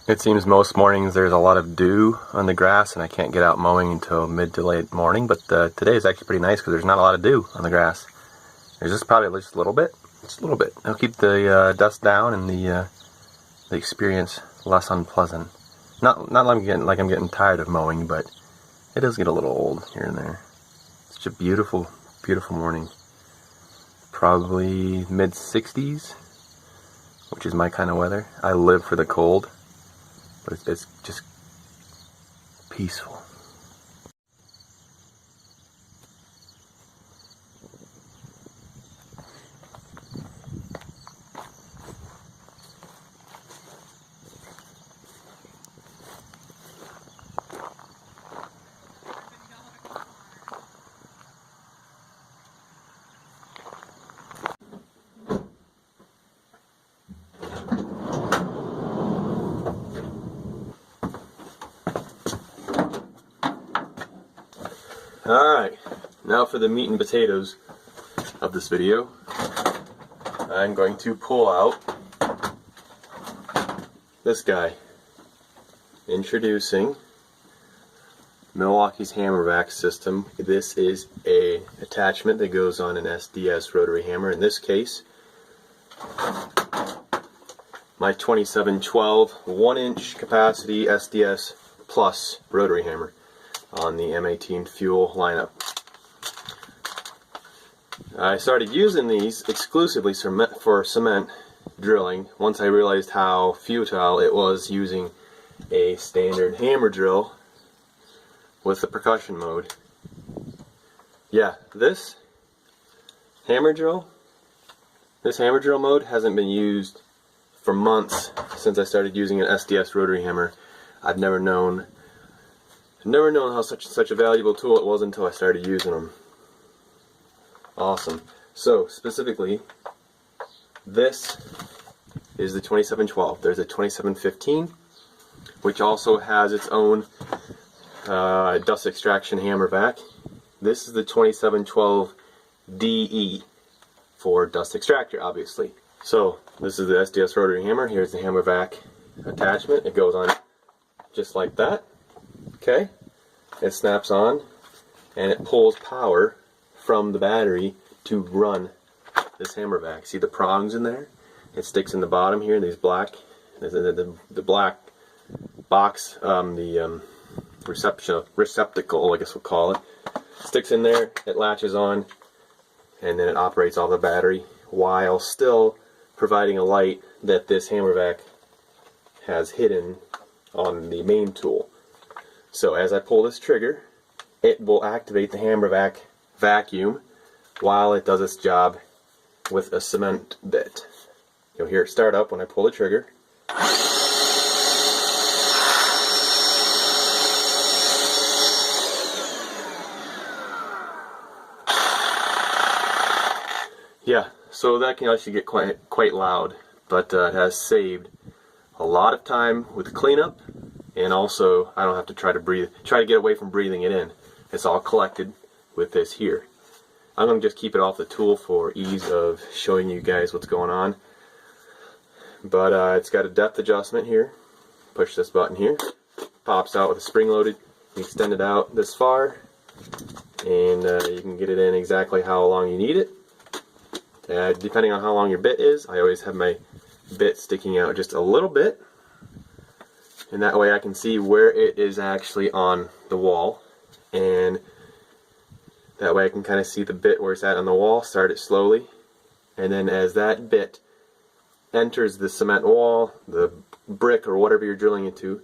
It seems most mornings there's a lot of dew on the grass and I can't get out mowing until mid to late morning, but today is actually pretty nice because there's not a lot of dew on the grass. There's just probably just a little bit. Just a little bit. It'll keep the dust down and the experience less unpleasant. Not like I'm getting tired of mowing, but it does get a little old here and there. It's such a beautiful, beautiful morning. Probably mid-60s, which is my kind of weather. I live for the cold, but it's just peaceful. Alright, now for the meat and potatoes of this video. I'm going to pull out this guy. Introducing Milwaukee's HAMMERVAC system. This is a attachment that goes on an SDS rotary hammer. In this case, my 2712 1-inch capacity SDS plus rotary hammer on the M18 fuel lineup. I started using these exclusively for cement drilling once I realized how futile it was using a standard hammer drill with the percussion mode. Yeah, this hammer drill mode hasn't been used for months since I started using an SDS rotary hammer. I've never known how such a valuable tool it was until I started using them. Awesome. So specifically, this is the 2712. There's a 2715, which also has its own dust extraction hammer vac. This is the 2712 DE for dust extractor, obviously. So this is the SDS rotary hammer. Here's the hammer vac attachment. It goes on just like that. Okay, it snaps on and it pulls power from the battery to run this hammer vac. See the prongs in there? It sticks in the bottom here, these black, the black box, the receptacle, I guess we'll call it. Sticks in there, it latches on, and then it operates off the battery while still providing a light that this hammer vac has hidden on the main tool. So as I pull this trigger, it will activate the hammer vac vacuum while it does its job with a cement bit. You'll hear it start up when I pull the trigger. Yeah, so that can actually get quite loud, but it has saved a lot of time with cleanup. And also, I don't have to try to get away from breathing it in. It's all collected with this here. I'm going to just keep it off the tool for ease of showing you guys what's going on. But it's got a depth adjustment here. Push this button here. Pops out with a spring loaded. You extend it out this far. And you can get it in exactly how long you need it. Depending on how long your bit is, I always have my bit sticking out just a little bit. And that way I can see where it is actually on the wall. And that way I can kind of see the bit where it's at on the wall, start it slowly. And then as that bit enters the cement wall, the brick or whatever you're drilling into,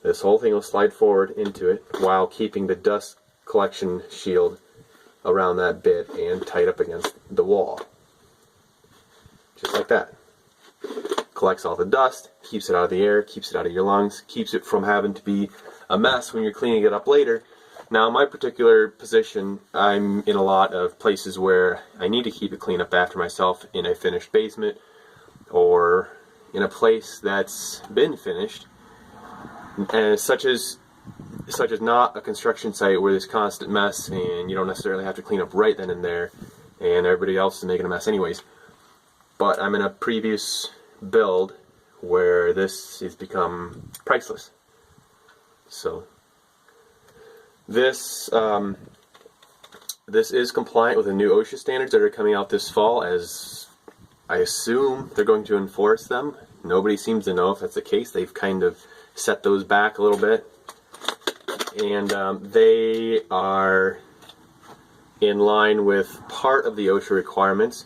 this whole thing will slide forward into it while keeping the dust collection shield around that bit and tight up against the wall. Just like that. Collects all the dust, keeps it out of the air, keeps it out of your lungs, keeps it from having to be a mess when you're cleaning it up later. Now in my particular position, I'm in a lot of places where I need to keep it clean up after myself in a finished basement or in a place that's been finished, and such as not a construction site where there's constant mess and you don't necessarily have to clean up right then and there and everybody else is making a mess anyways. But I'm in a previous build where this has become priceless. So this this is compliant with the new OSHA standards that are coming out this fall, as I assume they're going to enforce them. Nobody seems to know if that's the case. They've kind of set those back a little bit, and they are in line with part of the OSHA requirements,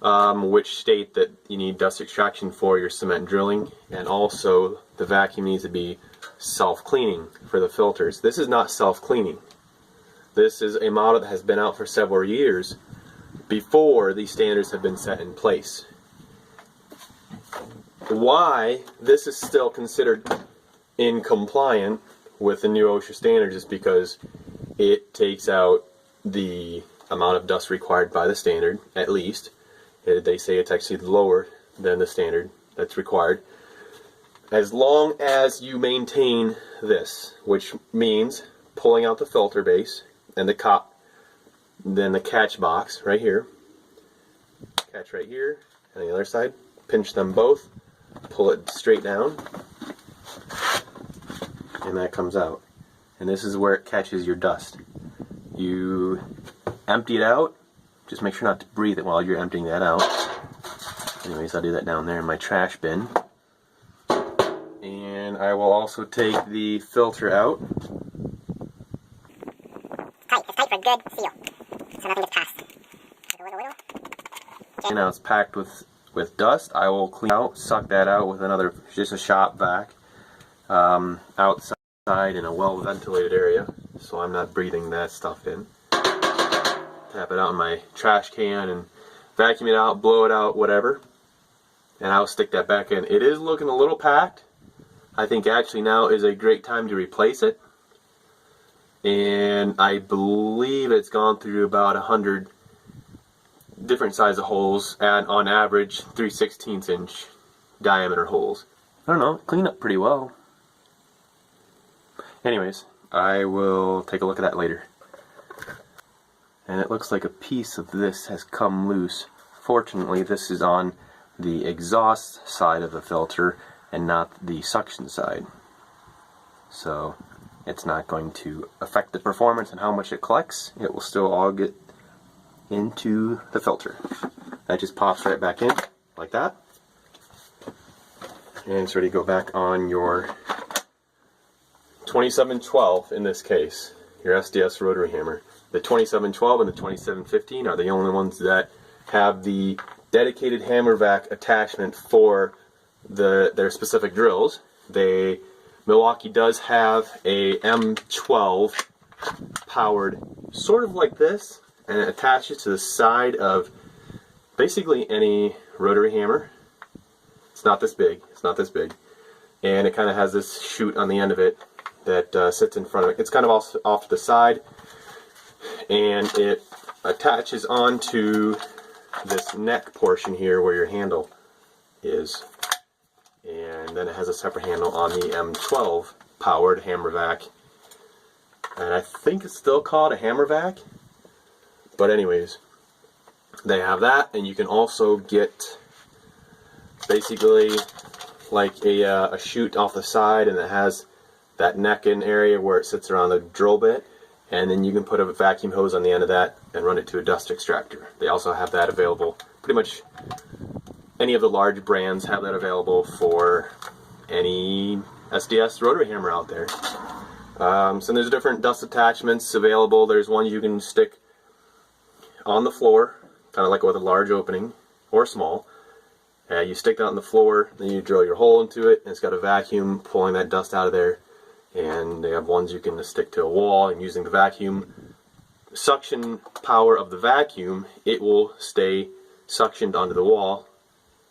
which state that you need dust extraction for your cement drilling, and also the vacuum needs to be self-cleaning for the filters. This is not self-cleaning. This is a model that has been out for several years before these standards have been set in place. Why this is still considered incompliant with the new OSHA standards is because it takes out the amount of dust required by the standard, at least. They say it's actually lower than the standard that's required, as long as you maintain this, which means pulling out the filter base and the then the catch box right here, catch right here, and the other side, pinch them both, pull it straight down, and that comes out. And this is where it catches your dust. You empty it out, just make sure not to breathe it while you're emptying that out. Anyways, I'll do that down there in my trash bin. And I will also take the filter out. It's tight for a good seal, so nothing gets past. Okay, now it's packed with dust. I will clean out, suck that out with another, just a shop vac, outside in a well-ventilated area, so I'm not breathing that stuff in. Tap it out in my trash can and vacuum it out, blow it out, whatever, and I'll stick that back in. It is looking a little packed. I think actually now is a great time to replace it, and I believe it's gone through about 100 different size of holes, and on average 3/16 inch diameter holes. I don't know, clean up pretty well. Anyways, I will take a look at that later. And it looks like a piece of this has come loose. Fortunately, this is on the exhaust side of the filter and not the suction side, so it's not going to affect the performance and how much it collects. It will still all get into the filter. That just pops right back in like that, and it's ready to go back on your 2712 in this case, your SDS rotary hammer. The 2712 and the 2715 are the only ones that have the dedicated HAMMERVAC attachment for their specific drills. Milwaukee does have a M12 powered, sort of like this, and it attaches to the side of basically any rotary hammer. It's not this big, and it kind of has this chute on the end of it that sits in front of it. It's kind of off to the side, and it attaches onto this neck portion here where your handle is, and then it has a separate handle on the M12 powered HAMMERVAC, and I think it's still called a HAMMERVAC, but anyways, they have that. And you can also get basically like a chute off the side, and it has that neck in area where it sits around the drill bit, and then you can put a vacuum hose on the end of that and run it to a dust extractor. They also have that available. Pretty much any of the large brands have that available for any SDS rotary hammer out there. So there's different dust attachments available. There's one you can stick on the floor, kind of like with a large opening or small. You stick that on the floor, then you drill your hole into it, and it's got a vacuum pulling that dust out of there. And they have ones you can stick to a wall, and using the vacuum suction power of the vacuum, it will stay suctioned onto the wall.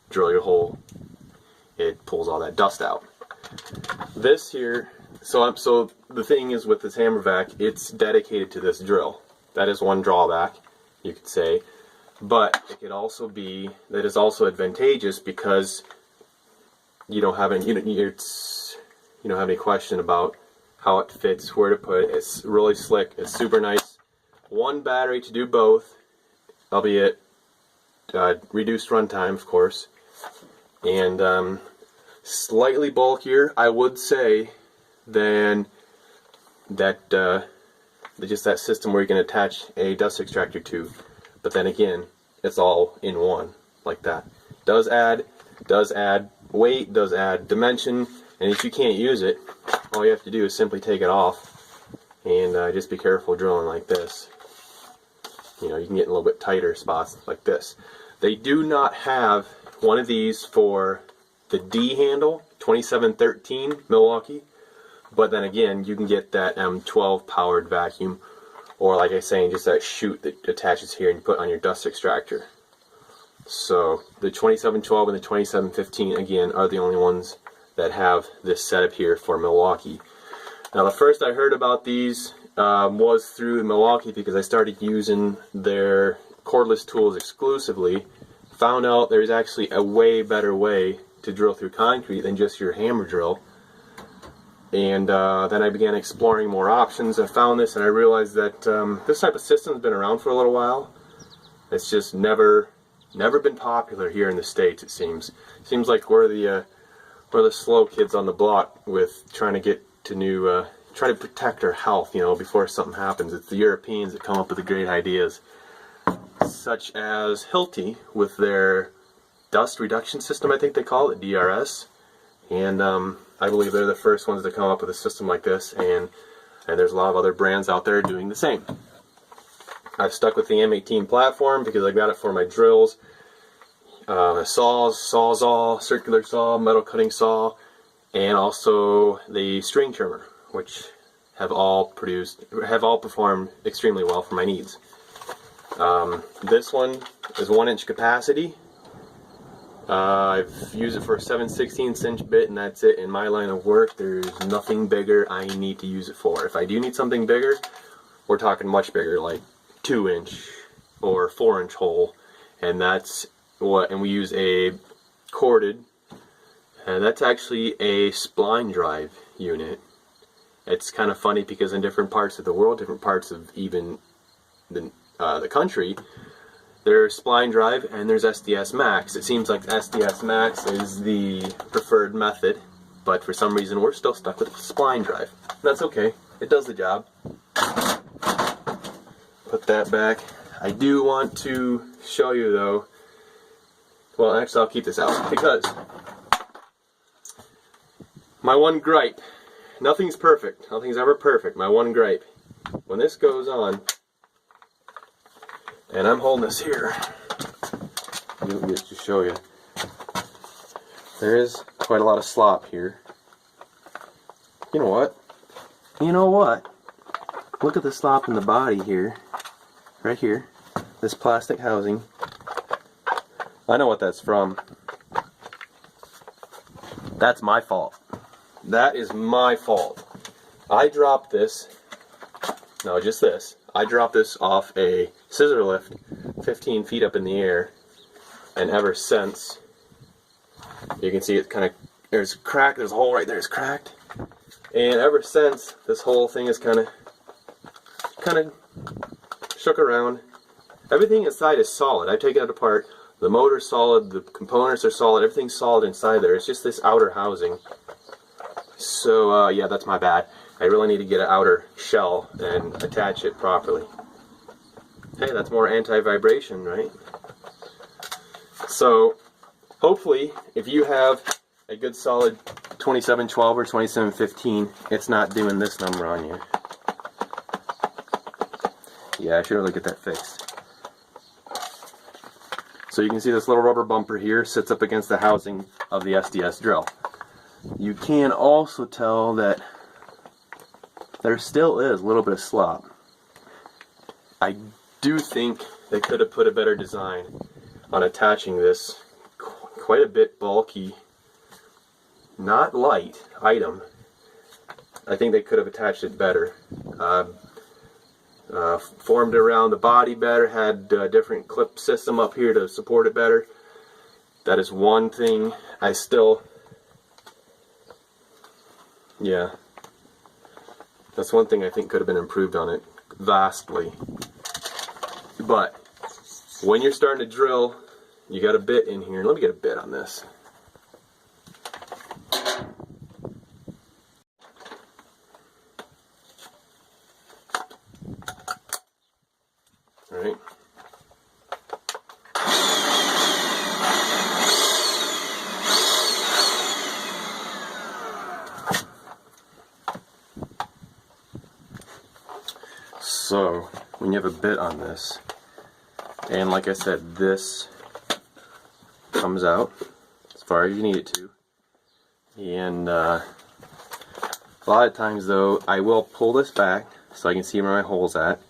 Drill your hole, it pulls all that dust out. This here, so the thing is with this HAMMERVAC, it's dedicated to this drill. That is one drawback, you could say, but it could also be that is also advantageous because you don't have any, you don't have any question about how it fits, where to put it. It's really slick. It's super nice. One battery to do both, albeit reduced runtime, of course. And Slightly bulkier, I would say, than that just that system where you can attach a dust extractor to. But then again, it's all in one like that. Does add weight, does add dimension, and if you can't use it, all you have to do is simply take it off and just be careful drilling like this. You know, you can get in a little bit tighter spots like this. They do not have one of these for the D handle, 2713 Milwaukee, but then again, you can get that M12 powered vacuum, or like I was saying, just that chute that attaches here and you put on your dust extractor. So the 2712 and the 2715 again are the only ones that have this setup here for Milwaukee. Now the first I heard about these was through Milwaukee because I started using their cordless tools exclusively. Found out there's actually a way better way to drill through concrete than just your hammer drill. And then I began exploring more options. I found this and I realized that this type of system's been around for a little while. It's just never been popular here in the States, it seems. Seems like we're the slow kids on the block with trying to get to new, trying to protect our health, you know, before something happens. It's the Europeans that come up with the great ideas, such as Hilti with their dust reduction system, I think they call it, DRS. And I believe they're the first ones to come up with a system like this, and there's a lot of other brands out there doing the same. I've stuck with the M18 platform because I got it for my drills, saws, sawzall, circular saw, metal cutting saw, and also the string trimmer, which have all performed extremely well for my needs. This one is 1-inch capacity. I've used it for a 7/16 inch bit, and that's it. In my line of work, there's nothing bigger I need to use it for. If I do need something bigger, we're talking much bigger, like 2-inch or 4-inch hole, and that's what. And we use a corded, and that's actually a spline drive unit. It's kind of funny because in different parts of the world, different parts of even the country, there's spline drive and there's SDS Max. It seems like SDS Max is the preferred method, but for some reason we're still stuck with spline drive. That's okay. It does the job. Put that back. I do want to show you though, well actually I'll keep this out because my one gripe, nothing's perfect, nothing's ever perfect, my one gripe, when this goes on, and I'm holding this here, just to show you, there is quite a lot of slop here. You know what? You know what? Look at the slop in the body here, right here, this plastic housing. I know what that's from. That's my fault. That is my fault. I dropped this, no, just this. I dropped this off a scissor lift 15 feet up in the air, and ever since, you can see it's kind of, there's a crack, there's a hole right there, it's cracked, and ever since, this whole thing is kind of shook around. Everything inside is solid. I've taken it apart. The motor's solid, the components are solid, everything's solid inside there. It's just this outer housing. So yeah, that's my bad. I really need to get an outer shell and attach it properly. Hey, that's more anti-vibration, right? So, hopefully, if you have a good solid 2712 or 2715, it's not doing this number on you. Yeah, I should really get that fixed. So you can see this little rubber bumper here sits up against the housing of the SDS drill. You can also tell that there still is a little bit of slop. I do think they could have put a better design on attaching this quite a bit bulky, not light item. I think they could have attached it better. Formed around the body better, had a different clip system up here to support it better. That is one thing I still, yeah, that's one thing I think could have been improved on it vastly. But when you're starting to drill, you got a bit in here. Let me get a bit on this. So when you have a bit on this, and like I said, this comes out as far as you need it to, and a lot of times though I will pull this back so I can see where my hole's at,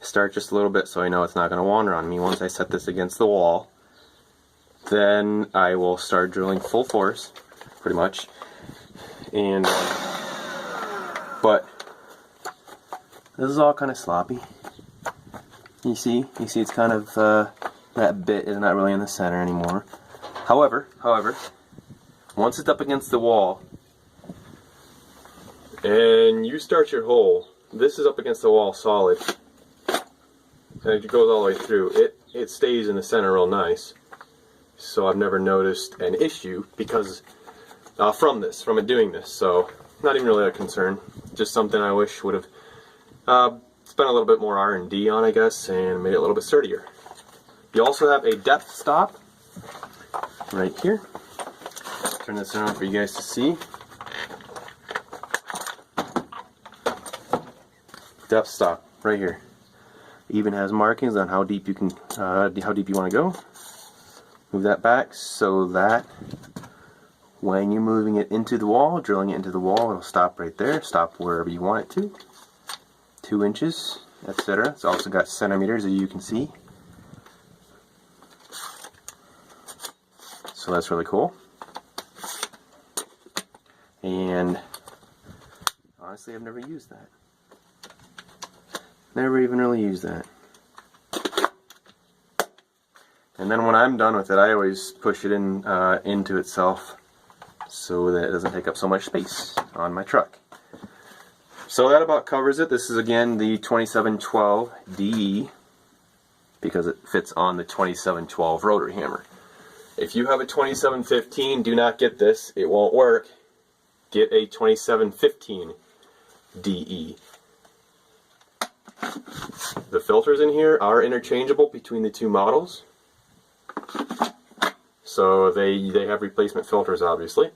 start just a little bit so I know it's not going to wander on me. Once I set this against the wall, then I will start drilling full force, pretty much. And but this is all kind of sloppy. You see it's kind of that bit is not really in the center anymore. However, once it's up against the wall and you start your hole, this is up against the wall solid, and it goes all the way through. It stays in the center real nice. So I've never noticed an issue because from it doing this. So not even really a concern. Just something I wish would have spent a little bit more R&D on, I guess, and made it a little bit sturdier. You also have a depth stop right here. Turn this around for you guys to see. Depth stop right here. Even has markings on how deep you can, how deep you want to go. Move that back so that when you're moving it into the wall, drilling it into the wall, it'll stop right there. Stop wherever you want it to. 2 inches, etc. It's also got centimeters, as you can see. So that's really cool. And honestly, I've never used that. Never even really used that. And then when I'm done with it, I always push it in into itself so that it doesn't take up so much space on my truck. So that about covers it. This is again the 2712 DE because it fits on the 2712 rotary hammer. If you have a 2715, do not get this. It won't work. Get a 2715 DE. The filters in here are interchangeable between the two models. So they have replacement filters, obviously.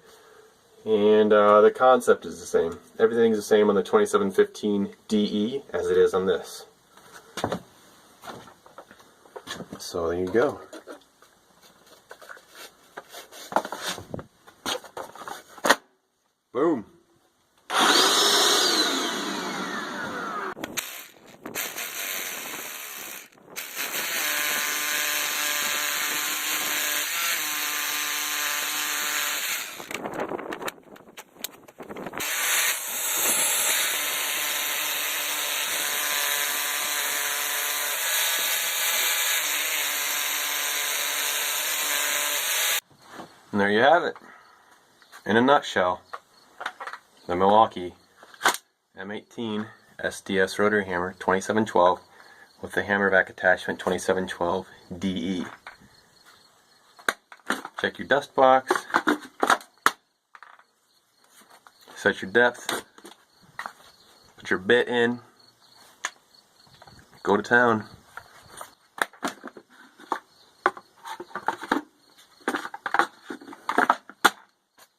And the concept is the same. Everything's the same on the 2715 DE as it is on this. So there you go. Boom. And there you have it, in a nutshell, the Milwaukee M18 SDS rotary hammer 2712 with the HAMMERVAC attachment 2712 DE. Check your dust box, set your depth, put your bit in, go to town.